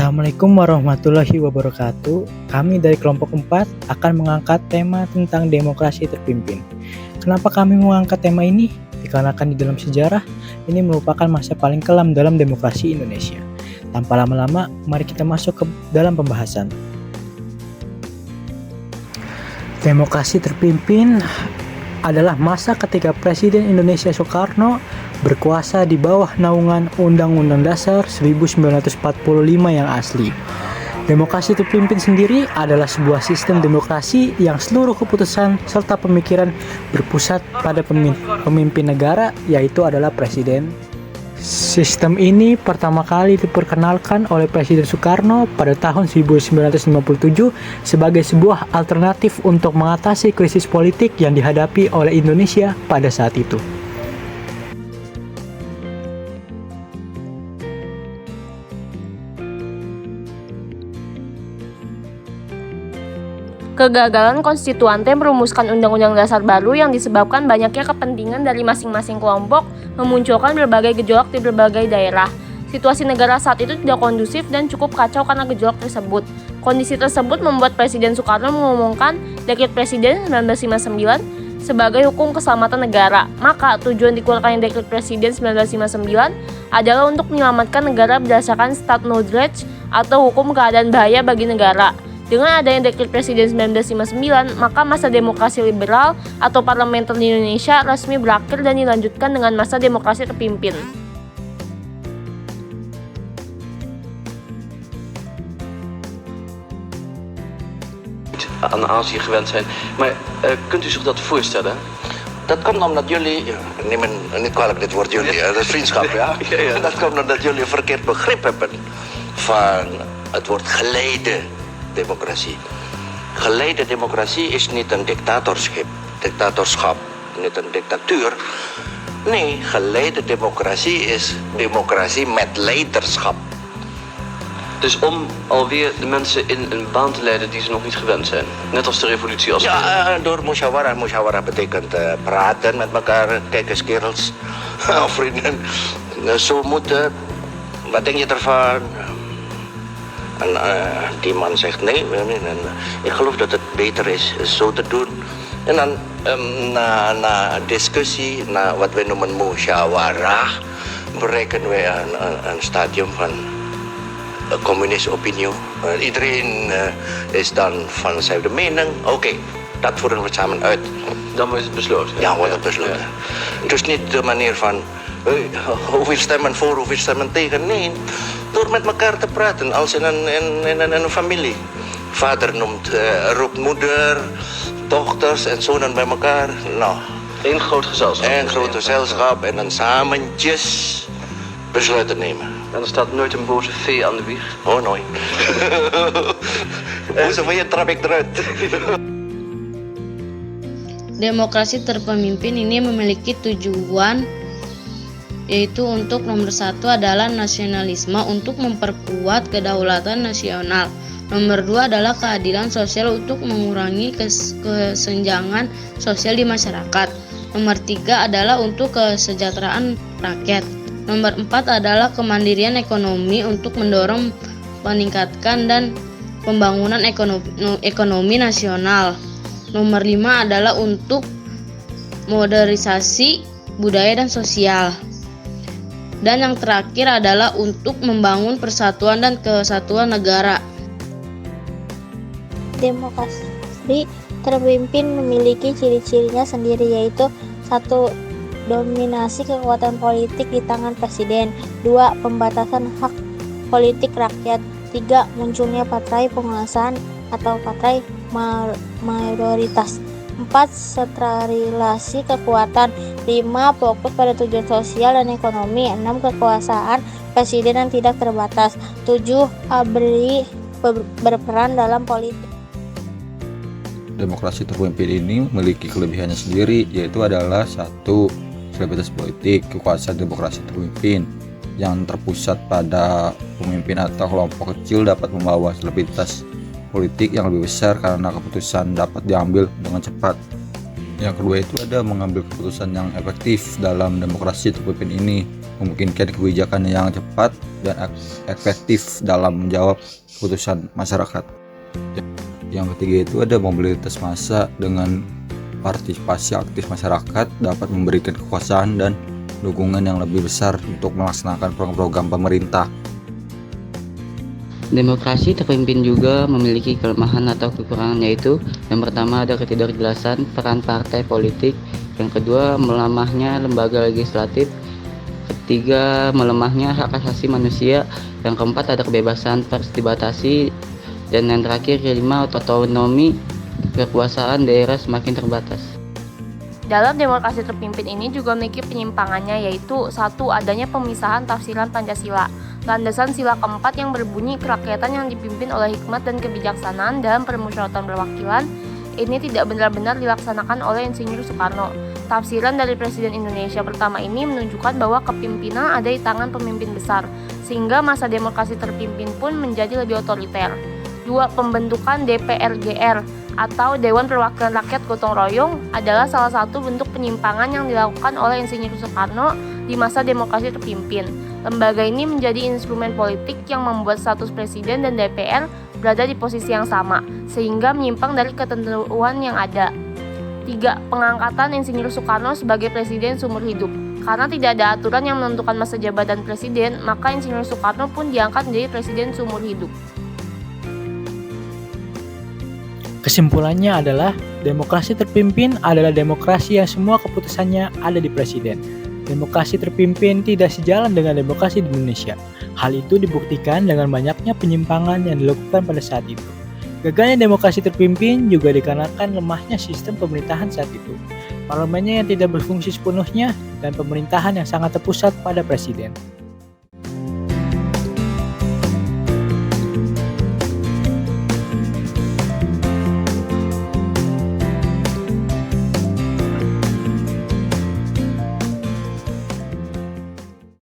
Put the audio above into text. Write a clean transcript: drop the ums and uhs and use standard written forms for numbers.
Assalamualaikum warahmatullahi wabarakatuh. Kami dari kelompok 4 akan mengangkat tema tentang demokrasi terpimpin. Kenapa kami mengangkat tema ini? Dikarenakan di dalam sejarah, ini merupakan masa paling kelam dalam demokrasi Indonesia. Tanpa lama-lama, mari kita masuk ke dalam pembahasan. Demokrasi terpimpin adalah masa ketika Presiden Indonesia Soekarno berkuasa di bawah naungan Undang-Undang Dasar 1945 yang asli. Demokrasi terpimpin sendiri adalah sebuah sistem demokrasi yang seluruh keputusan serta pemikiran berpusat pada pemimpin negara, yaitu adalah Presiden. Sistem ini pertama kali diperkenalkan oleh Presiden Soekarno pada tahun 1957 sebagai sebuah alternatif untuk mengatasi krisis politik yang dihadapi oleh Indonesia pada saat itu. Kegagalan konstituante merumuskan undang-undang dasar baru yang disebabkan banyaknya kepentingan dari masing-masing kelompok memunculkan berbagai gejolak di berbagai daerah. Situasi negara saat itu tidak kondusif dan cukup kacau karena gejolak tersebut. Kondisi tersebut membuat Presiden Soekarno mengumumkan Dekret Presiden 1959 sebagai hukum keselamatan negara. Maka tujuan dikeluarkannya Dekret Presiden 1959 adalah untuk menyelamatkan negara berdasarkan Stat Nodrech atau hukum keadaan bahaya bagi negara. Dengan adanya Dekret Presiden 1959, maka masa demokrasi liberal atau parlementer di Indonesia resmi berakhir dan dilanjutkan dengan masa demokrasi terpimpin. Aan Azië gewend zijn. Maar kunt u zich dat voorstellen? Dat komt omdat jullie, neem me niet kwalijk dit woord jullie, dat is vriendschap, ja? Ja. Dat komt omdat jullie een verkeerd begrip hebben van het woord geleide democratie. Geleide democratie is niet een dictatorschap, niet een dictatuur. Nee, geleide democratie is democratie met leiderschap. Dus om alweer de mensen in een baan te leiden die ze nog niet gewend zijn. Net als de revolutie als Ja, door musyawara. Musyawara betekent praten met elkaar. Kijk eens kerels, vrienden. Zo moeten, wat denk je ervan? En die man zegt nee. En, ik geloof dat het beter is zo te doen. En dan na discussie, na wat wij noemen musyawara, bereiken wij een stadium van communistische opinie. Iedereen is dan van dezelfde mening. Oké, dat voeren we samen uit. Dan wordt het besloten. Ja, wordt het besloten. Ja. Dus niet de manier van hoeveel stemmen voor, hoeveel stemmen tegen. Nee, door met elkaar te praten als in een familie. Vader roept moeder, dochters en zonen bij elkaar. Nou, Eén groot gezelschap. een groot gezelschap en dan samentjes besluiten nemen. En er staat nooit een boze vee aan de wieg. Oh, nooit. Hoezo je trap ik eruit? Demokrasi terpemimpin ini memiliki tujuan, yaitu untuk nomor 1 adalah nasionalisme untuk memperkuat kedaulatan nasional. Nomor 2 adalah keadilan sosial untuk mengurangi kesenjangan sosial di masyarakat. Nomor 3 adalah untuk kesejahteraan rakyat. Nomor 4 adalah kemandirian ekonomi untuk mendorong peningkatan dan pembangunan ekonomi nasional. Nomor 5 adalah untuk modernisasi budaya dan sosial. Dan yang terakhir adalah untuk membangun persatuan dan kesatuan negara. Demokrasi terpimpin memiliki ciri-cirinya sendiri, yaitu 1. Dominasi kekuatan politik di tangan presiden. 2. Pembatasan hak politik rakyat. 3. Munculnya partai penguasaan atau partai mayoritas. 4. Sentralisasi kekuatan. 5. Fokus pada tujuan sosial dan ekonomi. 6. Kekuasaan presiden yang tidak terbatas. 7. ABRI berperan dalam politik. Demokrasi terpimpin ini memiliki kelebihannya sendiri, yaitu adalah 1. Stabilitas politik. Kekuasaan demokrasi terpimpin yang terpusat pada pemimpin atau kelompok kecil dapat membawa stabilitas politik yang lebih besar karena keputusan dapat diambil dengan cepat. Yang kedua itu ada mengambil keputusan yang efektif dalam demokrasi terpimpin ini, memungkinkan kebijakan yang cepat dan efektif dalam menjawab keputusan masyarakat. Yang ketiga itu ada mobilitas massa. Dengan partisipasi aktif masyarakat dapat memberikan kekuasaan dan dukungan yang lebih besar untuk melaksanakan program-program pemerintah. Demokrasi terpimpin juga memiliki kelemahan atau kekurangan, yaitu yang pertama ada ketidakjelasan peran partai politik, yang kedua melemahnya lembaga legislatif, ketiga melemahnya hak asasi manusia, yang keempat ada kebebasan pers dibatasi, dan yang terakhir kelima otonomi kekuasaan daerah semakin terbatas. Dalam demokrasi terpimpin ini juga memiliki penyimpangannya, yaitu satu, adanya pemisahan tafsiran Pancasila. Landasan sila keempat yang berbunyi kerakyatan yang dipimpin oleh hikmat dan kebijaksanaan dalam permusyawaratan perwakilan ini tidak benar-benar dilaksanakan oleh Insinyur Soekarno. Tafsiran dari Presiden Indonesia pertama ini menunjukkan bahwa kepimpinan ada di tangan pemimpin besar, sehingga masa demokrasi terpimpin pun menjadi lebih otoriter. 2. Pembentukan DPRGR atau Dewan Perwakilan Rakyat Gotong Royong adalah salah satu bentuk penyimpangan yang dilakukan oleh Insinyur Soekarno di masa demokrasi terpimpin. Lembaga ini menjadi instrumen politik yang membuat status Presiden dan DPR berada di posisi yang sama, sehingga menyimpang dari ketentuan yang ada. 3. Pengangkatan Insinyur Soekarno sebagai Presiden seumur hidup. Karena tidak ada aturan yang menentukan masa jabatan Presiden, maka Insinyur Soekarno pun diangkat menjadi Presiden seumur hidup. Kesimpulannya adalah, demokrasi terpimpin adalah demokrasi yang semua keputusannya ada di Presiden. Demokrasi terpimpin tidak sejalan dengan demokrasi di Indonesia. Hal itu dibuktikan dengan banyaknya penyimpangan yang dilakukan pada saat itu. Gagalnya demokrasi terpimpin juga dikarenakan lemahnya sistem pemerintahan saat itu. Parlemennya yang tidak berfungsi sepenuhnya dan pemerintahan yang sangat terpusat pada presiden.